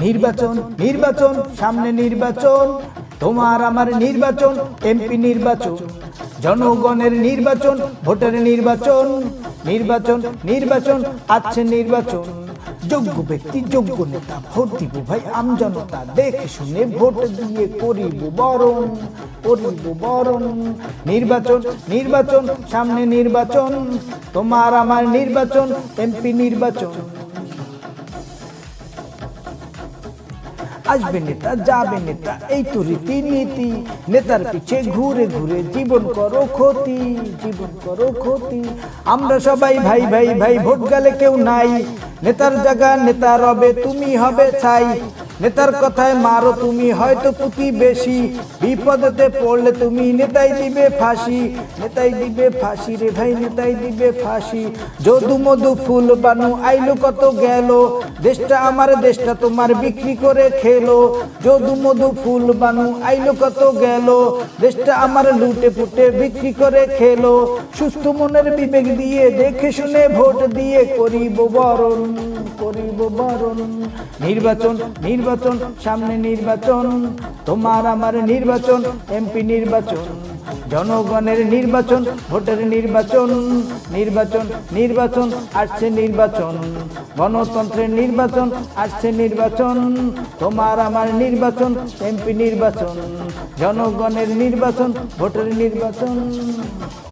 নির্বাচন নির্বাচন সামনে নির্বাচন, তোমার আমার নির্বাচন, এমপি নির্বাচন, জনগণের নির্বাচন, ভোটের নির্বাচন, নির্বাচন নির্বাচন আছে নির্বাচন। যোগ্য ব্যক্তি যোগ্য নেতা ভোট দিব ভাই আমজনতা, দেখে শুনে ভোট দিয়ে করিব বরণ, করিব বরণ। নির্বাচন নির্বাচন সামনে নির্বাচন, তোমার আমার নির্বাচন, এমপি নির্বাচন। আসবে নেতা যাবে নেতা এই তো রীতিনীতি, নেতার পিছে ঘুরে ঘুরে জীবন করো ক্ষতি, জীবন করো ক্ষতি। আমরা সবাই ভাই ভাই ভাই, ভোট গেলে কেউ নাই, নেতার জায়গা নেতা রবে তুমি হবে ছাই। নেতার কথায় মারো তুমি হয়তো পুঁতি বেশি, বিপদেতে পড়লে তুমি নেতাই দিবে ফাঁসি, নেতাই দিবে ফাঁসি রে ভাই, নেতাই দিবে ফাঁসি। যদু মধু ফুল বানু আইলো কত গেল, দেশটা আমার দেশটা তোমার বিক্রি করে খেলো। যদু মধু ফুল বানু আইলো কত গেল, দেশটা আমার লুটে পুটে বিক্রি করে খেলো। সুস্থ মনের বিবেক দিয়ে দেখে শুনে ভোট দিয়ে করিব বরণ, করিব বরণ। নির্বাচন নির্বাচন সামনে নির্বাচন, তোমার আমার নির্বাচন, এমপি নির্বাচন, জনগণের নির্বাচন, ভোটের নির্বাচন, নির্বাচন নির্বাচন আসছে নির্বাচন, গণতন্ত্রের নির্বাচন আসছে নির্বাচন, তোমার আমার নির্বাচন, এমপি নির্বাচন, জনগণের নির্বাচন, ভোটের নির্বাচন।